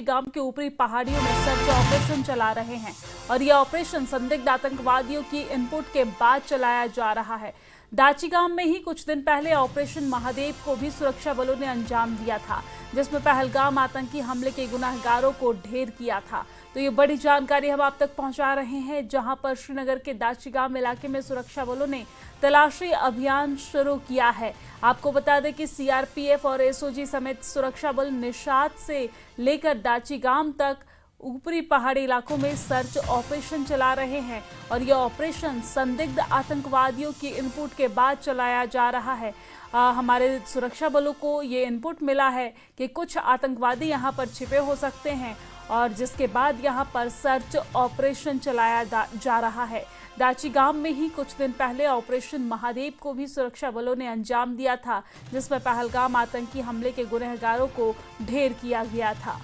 गांव के ऊपरी पहाड़ियों में सर्च ऑपरेशन चला रहे हैं और यह ऑपरेशन संदिग्ध आतंकवादियों की इनपुट के बाद चलाया जा रहा है। दाची गांव में ही कुछ दिन पहले ऑपरेशन महादेव को भी सुरक्षा बलों ने अंजाम दिया था, जिसमें पहलगाम आतंकी हमले के गुनाहगारों को ढेर किया था। तो ये बड़ी जानकारी हम आप तक पहुंचा रहे हैं, जहां पर श्रीनगर के दाची गांव इलाके में सुरक्षा बलों ने तलाशी अभियान शुरू किया है। आपको बता दें कि सीआरपीएफ और एसओजी समेत सुरक्षा बल निशात से लेकर दाची गांव तक ऊपरी पहाड़ी इलाकों में सर्च ऑपरेशन चला रहे हैं और यह ऑपरेशन संदिग्ध आतंकवादियों की इनपुट के बाद चलाया जा रहा है। हमारे सुरक्षा बलों को ये इनपुट मिला है कि कुछ आतंकवादी यहां पर छिपे हो सकते हैं और जिसके बाद यहां पर सर्च ऑपरेशन चलाया जा रहा है। दाची गांव में ही कुछ दिन पहले ऑपरेशन महादेव को भी सुरक्षा बलों ने अंजाम दिया था, जिसमें पहलगाम आतंकी हमले के गुनहगारों को ढेर किया गया था।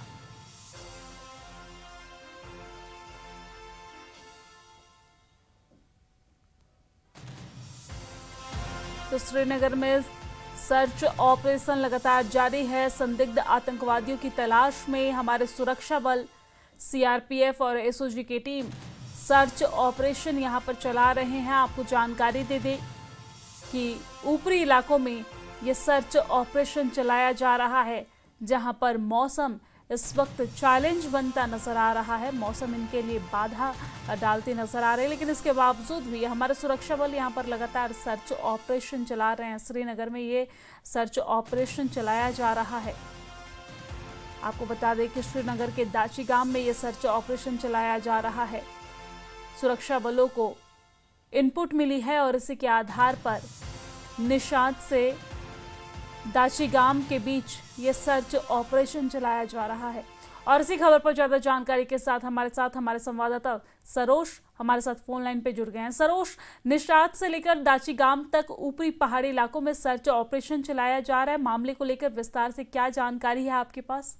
तो श्रीनगर में सर्च ऑपरेशन लगातार जारी है। संदिग्ध आतंकवादियों की तलाश में हमारे सुरक्षा बल, सीआरपीएफ और एसओजी की टीम सर्च ऑपरेशन यहां पर चला रहे हैं। आपको जानकारी दे दें कि ऊपरी इलाकों में ये सर्च ऑपरेशन चलाया जा रहा है, जहां पर मौसम इस वक्त चैलेंज बनता नजर आ रहा है। मौसम इनके लिए बाधा डालते नजर आ रहे हैं, लेकिन इसके बावजूद भी हमारे सुरक्षा बल यहां पर लगातार सर्च ऑपरेशन चला रहे हैं। श्रीनगर में ये सर्च ऑपरेशन चलाया जा रहा है। आपको बता दें कि श्रीनगर के दाची गांव में ये सर्च ऑपरेशन चलाया जा रहा है। सुरक्षा बलों को इनपुट मिली है और इसी के आधार पर निशात से दाची गांव के बीच ये सर्च ऑपरेशन चलाया जा रहा है। और इसी खबर पर ज्यादा जानकारी के साथ हमारे संवाददाता सरोज हमारे साथ फोन लाइन पे जुड़ गए हैं। सरोज, निशात से लेकर दाची गांव तक ऊपरी पहाड़ी इलाकों में सर्च ऑपरेशन चलाया जा रहा है। मामले को लेकर विस्तार से क्या जानकारी है आपके पास?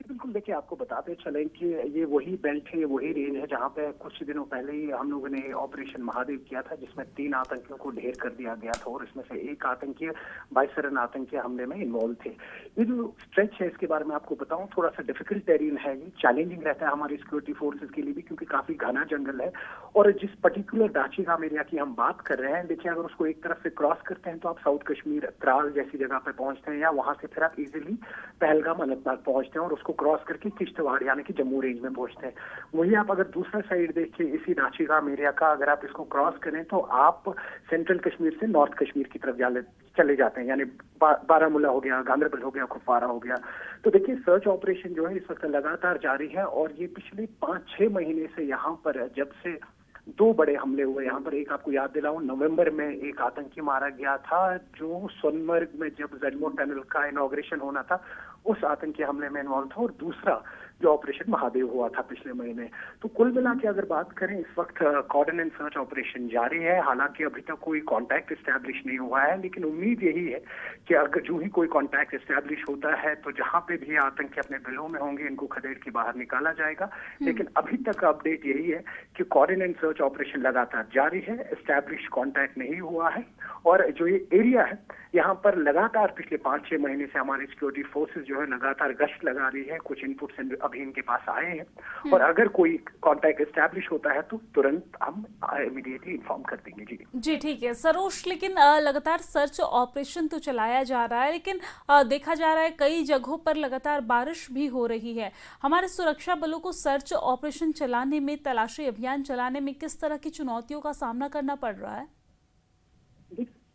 बिल्कुल, देखिए आपको बताते चलें कि ये वही बेल्ट है, ये वही रेंज है जहाँ पे कुछ दिनों पहले ही हम लोगों ने ऑपरेशन महादेव किया था, जिसमें 3 आतंकियों को ढेर कर दिया गया था और इसमें से एक आतंकी बाइसरन आतंकी हमले में इन्वॉल्व थे। ये जो स्ट्रेच है इसके बारे में आपको बताऊं, थोड़ा सा डिफिकल्ट टेरिन है, ये चैलेंजिंग रहता है हमारी सिक्योरिटी फोर्सेज के लिए भी, क्योंकि काफी घना जंगल है। और जिस पर्टिकुलर दाची गांव एरिया की हम बात कर रहे हैं, देखिए अगर उसको एक तरफ से क्रॉस करते हैं तो आप साउथ कश्मीर त्राल जैसी जगह पे पहुंचते हैं, या वहां से फिर आप इजिली पहलगाम अनंतनाग पहुंचते हैं और उसको क्रॉस करके किश्तवाड़ यानी कि जम्मू रेंज में पहुंचते हैं। वही आप अगर दूसरा साइड देखिए इसी दाची गांव एरिया का, अगर आप इसको क्रॉस करें तो आप सेंट्रल कश्मीर से नॉर्थ कश्मीर की तरफ चले जाते हैं, यानी बारामूला हो गया, गांदरबल हो गया, कुपवारा हो गया। तो देखिए सर्च ऑपरेशन जो है इस वक्त लगातार जारी है और ये पिछले 5-6 महीने से यहाँ पर जब से 2 बड़े हमले हुए, यहाँ पर एक आपको याद दिलाऊं, नवंबर में एक आतंकी मारा गया था जो सोनमर्ग में जब जलमो टनल का इनॉग्रेशन होना था उस आतंकी हमले में इन्वॉल्व था, और दूसरा जो ऑपरेशन महादेव हुआ था पिछले महीने। तो कुल मिला के अगर बात करें इस वक्त कॉर्डन एंड सर्च ऑपरेशन जारी है। हालांकि अभी तक कोई कांटेक्ट एस्टैब्लिश नहीं हुआ है, लेकिन उम्मीद यही है कि अगर जो ही कोई कांटेक्ट एस्टैब्लिश होता है तो जहां पे भी आतंकी अपने बिलों में होंगे इनको खदेड़ के बाहर निकाला जाएगा। लेकिन अभी तक का अपडेट यही है कि कॉर्डन एंड सर्च ऑपरेशन लगातार जारी है, एस्टैब्लिश कांटेक्ट नहीं हुआ है। और जो ये एरिया है यहाँ पर लगातार पिछले 5-6 महीने से हमारी सिक्योरिटी फोर्सेज जो है लगातार गश्त लगा रही है। कुछ इनपुट्स अभी इनके पास आए हैं और अगर कोई कांटेक्ट एस्टैब्लिश होता है तो तुरंत हम इमीडिएटली इन्फॉर्म कर देंगे। जी ठीक है सरोज, लेकिन लगातार सर्च ऑपरेशन तो चलाया जा रहा है, लेकिन देखा जा रहा है कई जगहों पर लगातार बारिश भी हो रही है। हमारे सुरक्षा बलों को सर्च ऑपरेशन चलाने में, तलाशी अभियान चलाने में किस तरह की चुनौतियों का सामना करना पड़ रहा है?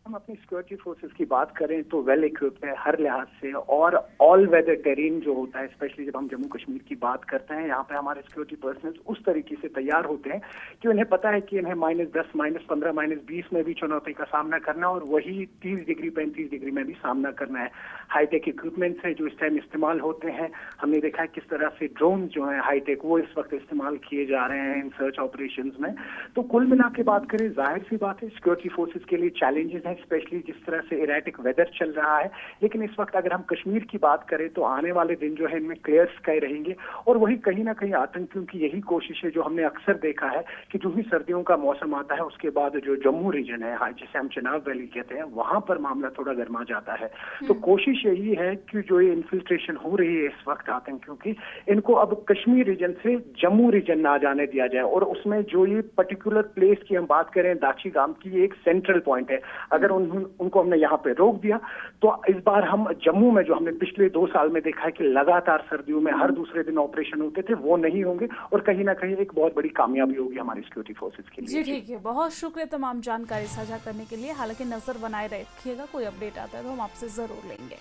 हम अपनी सिक्योरिटी फोर्सेस की बात करें तो वेल इक्विप्ड है हर लिहाज से, और ऑल वेदर टेरेन जो होता है, स्पेशली जब हम जम्मू कश्मीर की बात करते हैं, यहाँ पे हमारे सिक्योरिटी पर्सनल उस तरीके से तैयार होते हैं कि उन्हें पता है कि इन्हें -10, -15, -20 में भी चुनौती का सामना करना और वही 30 डिग्री 35 डिग्री में भी सामना करना है। हाईटेक इक्विपमेंट्स है जो इस टाइम इस्तेमाल होते हैं। हमने देखा है किस तरह से ड्रोन जो है हाईटेक वो इस वक्त इस्तेमाल किए जा रहे हैं इन सर्च ऑपरेशन में। तो कुल मिला के बात करें, जाहिर सी बात है सिक्योरिटी फोर्सेज के लिए चैलेंजेस है स्पेशली जिस तरह से इरेटिक वेदर चल रहा है। लेकिन इस वक्त अगर हम कश्मीर की बात करें तो आने वाले दिन जो है इनमें क्लियर स्काई रहेंगे, और वही कहीं ना कहीं आतंकियों की यही कोशिश है जो हमने अक्सर देखा है कि जो ही सर्दियों का मौसम आता है उसके बाद जो जम्मू रीजन है, जिसे हम चिनाब वैली कहते हैं, वहां पर मामला थोड़ा गर्मा जाता है। तो कोशिश यही है कि जो ये इन्फिल्ट्रेशन हो रही है इस वक्त आतंकियों की, इनको अब कश्मीर रीजन से जम्मू रीजन ना जाने दिया जाए। और उसमें जो ये पर्टिकुलर प्लेस की हम बात करें, दाची गांव की, ये एक सेंट्रल पॉइंट है। अगर उनको हमने यहाँ पे रोक दिया तो इस बार हम जम्मू में जो हमने पिछले 2 साल में देखा है कि लगातार सर्दियों में हर दूसरे दिन ऑपरेशन होते थे, वो नहीं होंगे, और कहीं ना कहीं एक बहुत बड़ी कामयाबी होगी हमारी सिक्योरिटी फोर्सेज के लिए। जी ठीक है, बहुत शुक्रिया तमाम जानकारी साझा करने के लिए। हालांकि नजर बनाए रखिएगा, कोई अपडेट आता है तो हम आपसे जरूर लेंगे।